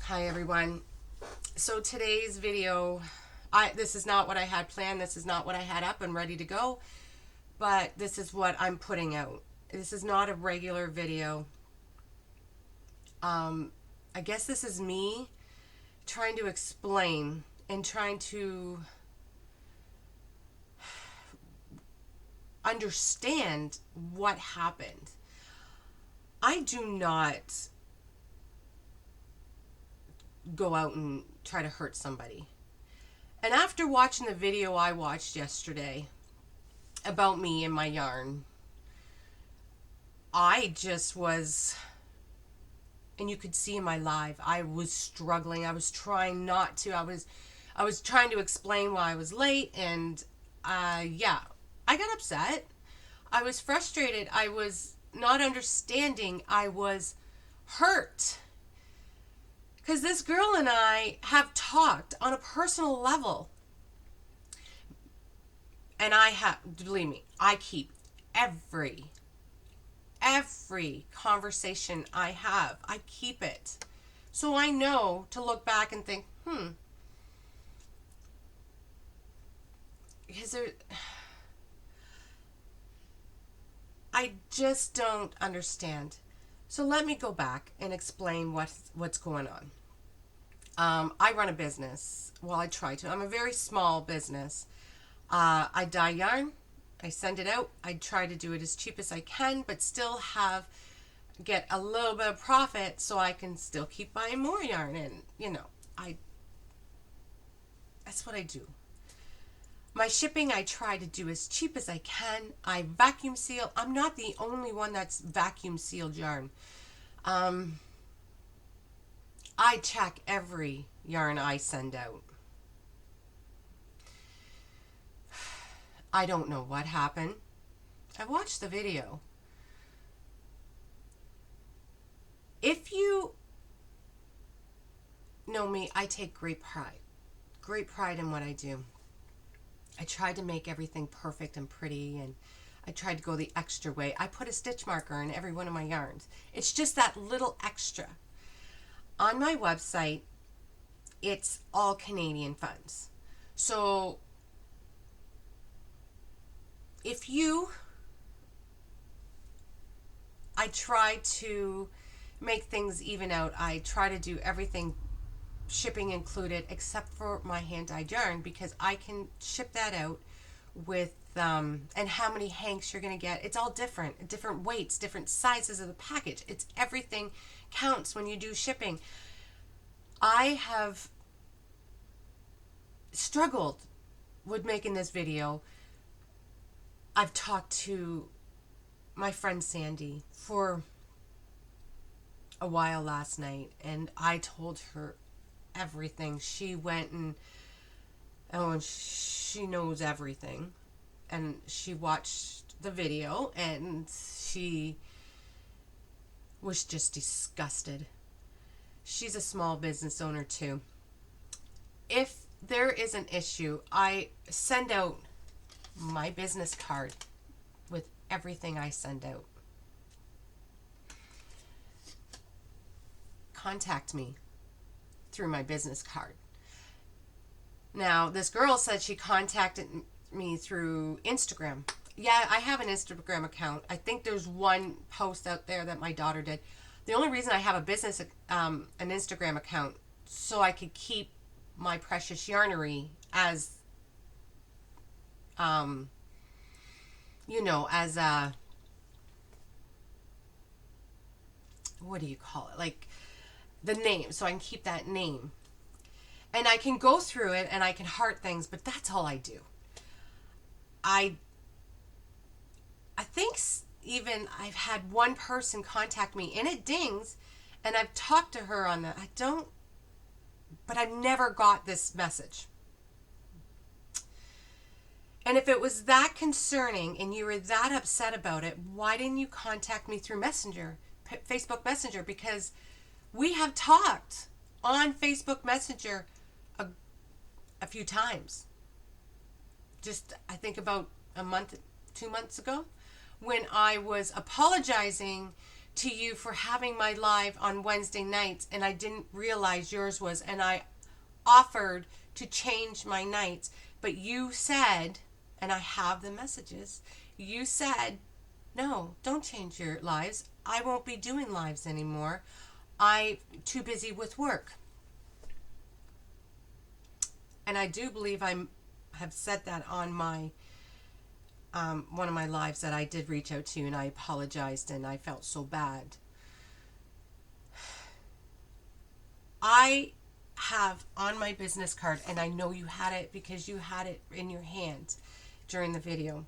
Hi everyone. So today's video, this is not what I had planned. This is not what I had up and ready to go, but this is what I'm putting out. This is not a regular video. I guess this is me trying to explain and trying to understand what happened. I do not go out and try to hurt somebody. And after watching the video I watched yesterday about me and my yarn, I just was, and you could see in my live, I was struggling. I was trying not to. I was trying to explain why I was late, and yeah, I got upset. I was frustrated. I was not understanding. I was hurt. Because this girl and I have talked on a personal level. And I have, believe me, I keep every conversation I have, I keep it. So I know to look back and think, because I just don't understand. So let me go back and explain what's going on. I run a business. Well, I try to. I'm a very small business. I dye yarn. I send it out. I try to do it as cheap as I can, but still get a little bit of profit so I can still keep buying more yarn. And that's what I do. My shipping, I try to do as cheap as I can. I vacuum seal. I'm not the only one that's vacuum sealed yarn. I check every yarn I send out. I don't know what happened. I watched the video. If you know me, I take great pride in what I do. I tried to make everything perfect and pretty, and I tried to go the extra way. I put a stitch marker in every one of my yarns. It's just that little extra. On my website, it's all Canadian funds. So I try to make things even out. I try to do everything shipping included except for my hand-dyed yarn, because I can ship that out with and how many hanks you're going to get. It's all different weights, different sizes of the package. It's everything counts when you do shipping. I have struggled with making this video. I've talked to my friend Sandy for a while last night, and I told her everything. She went and she knows everything, and she watched the video, and she was just disgusted. She's a small business owner too. If there is an issue, I send out my business card with everything I send out. Contact me through my business card. Now, this girl said she contacted me through Instagram. Yeah, I have an Instagram account. I think there's one post out there that my daughter did. The only reason I have a business, an Instagram account, so I could keep my precious yarnery as, as a, what do you call it? Like the name, so I can keep that name. And I can go through it and I can heart things, but that's all I do. I think even I've had one person contact me and it dings, and I've talked to her on that. But I've never got this message. And if it was that concerning and you were that upset about it, why didn't you contact me through Messenger, Facebook Messenger? Because we have talked on Facebook Messenger a few times. Just, I think about a month, 2 months ago, when I was apologizing to you for having my live on Wednesday nights, and I didn't realize yours was, and I offered to change my nights, but you said, and I have the messages, you said, no, don't change your lives. I won't be doing lives anymore. I'm too busy with work. And I do believe I have said that on my one of my lives that I did reach out to you, and I apologized and I felt so bad. I have on my business card, and I know you had it because you had it in your hand during the video,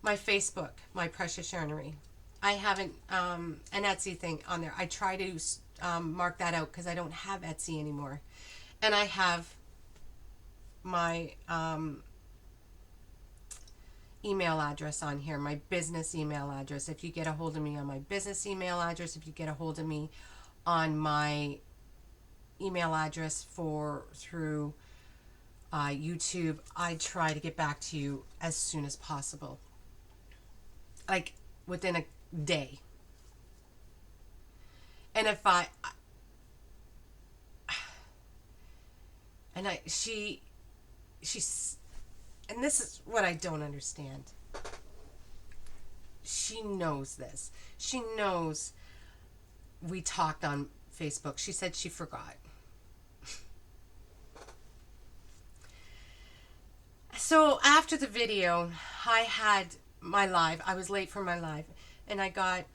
my Facebook, My Precious Yarnery. I haven't an Etsy thing on there. I try to mark that out because I don't have Etsy anymore. And I have my email address on here, my business email address. If you get a hold of me on my business email address, if you get a hold of me on my email address through YouTube, I try to get back to you as soon as possible, like within a day. And if she's, and this is what I don't understand. She knows this. She knows we talked on Facebook. She said she forgot. So after the video, I had my live. I was late for my live, and I got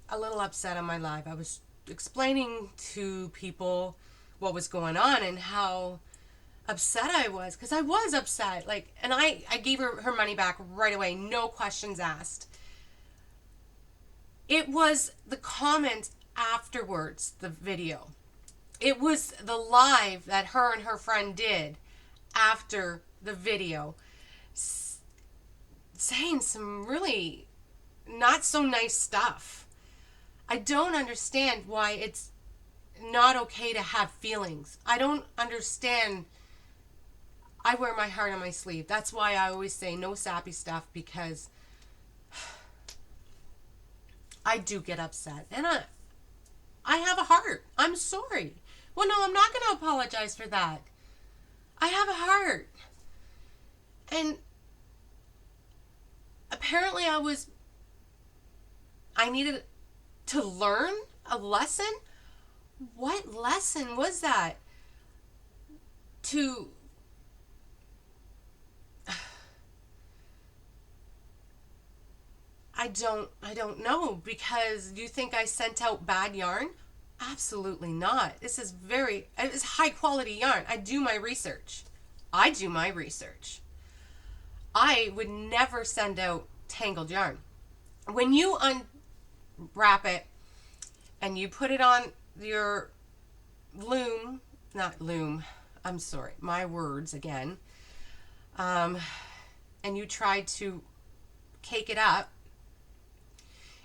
a little upset on my live. I was explaining to people what was going on and how upset I was, because I was upset. Like, and I gave her money back right away, no questions asked. It was the comments afterwards, the video. It was the live that her and her friend did after the video, saying some really not so nice stuff. I don't understand why it's not okay to have feelings. I don't understand. I wear my heart on my sleeve. That's why I always say no sappy stuff, because I do get upset. And I have a heart. I'm sorry. Well, no, I'm not going to apologize for that. I have a heart. And apparently I needed to learn a lesson. What lesson was that? I don't know, because you think I sent out bad yarn? Absolutely not. It's high quality yarn. I do my research. I would never send out tangled yarn. When you unwrap it and you put it on your I'm sorry, my words again, and you try to cake it up,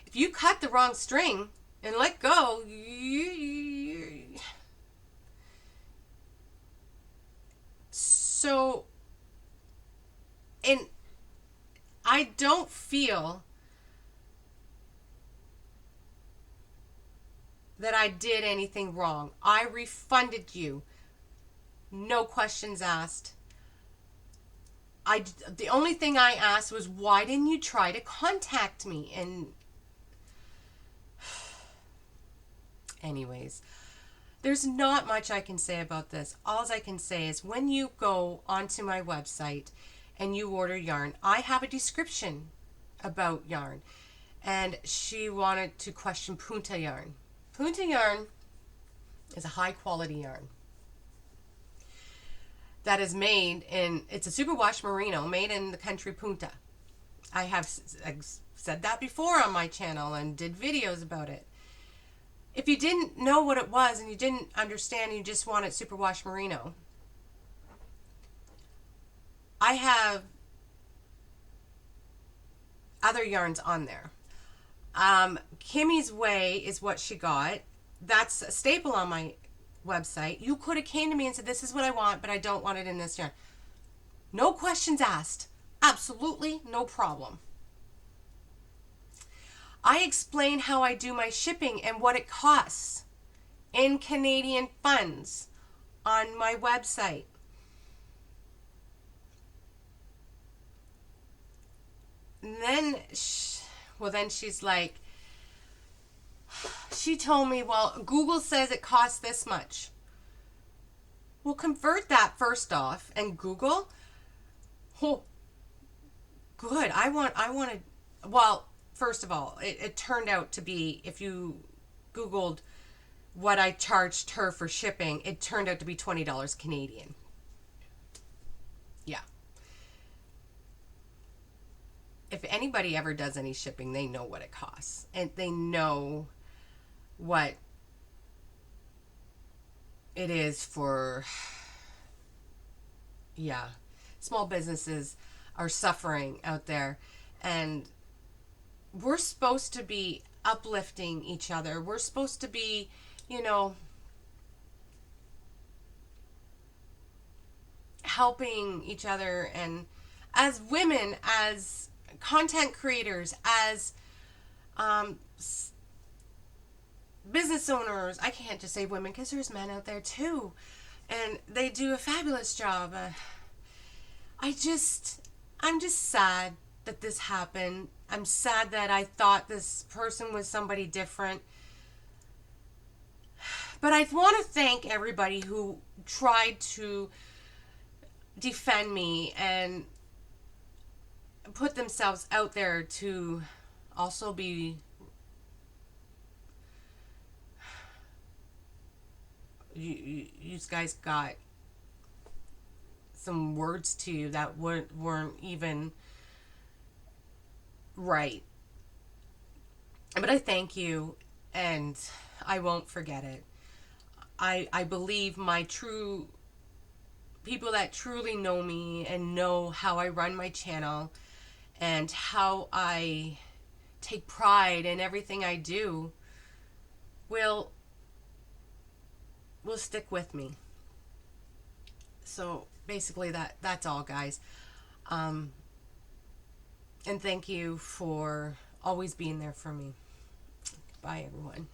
if you cut the wrong string and let go, so, and I don't feel that I did anything wrong. I refunded you. No questions asked. The only thing I asked was, why didn't you try to contact me? And anyways, there's not much I can say about this. All I can say is, when you go onto my website and you order yarn, I have a description about yarn. And she wanted to question Punta yarn. Punta yarn is a high quality yarn that is made in, it's a superwash merino made in the country Punta. I have said that before on my channel and did videos about it. If you didn't know what it was and you didn't understand, you just wanted superwash merino, I have other yarns on there. Kimmy's Way is what she got. That's a staple on my website. You could have came to me and said, this is what I want, but I don't want it in this yarn. No questions asked. Absolutely no problem. I explain how I do my shipping and what it costs in Canadian funds on my website. And then, then she's like, she told me, well, Google says it costs this much. Well, convert that first off, and Google. Oh, good. I wanted. Well, first of all, it turned out to be, if you Googled what I charged her for shipping, it turned out to be $20 Canadian. Yeah. If anybody ever does any shipping, they know what it costs, and they know what it is for. Yeah, small businesses are suffering out there, and we're supposed to be uplifting each other. We're supposed to be, you know, helping each other, and as women, as content creators, as um, business owners. I can't just say women because there's men out there too, and they do a fabulous job. I'm just sad that this happened. I'm sad that I thought this person was somebody different. But I want to thank everybody who tried to defend me and put themselves out there to also be. You guys got some words to you that weren't even right. But I thank you, and I won't forget it. I believe my true people that truly know me and know how I run my channel and how I take pride in everything I do will stick with me. So basically that's all, guys. Um, and thank you for always being there for me. Bye, everyone.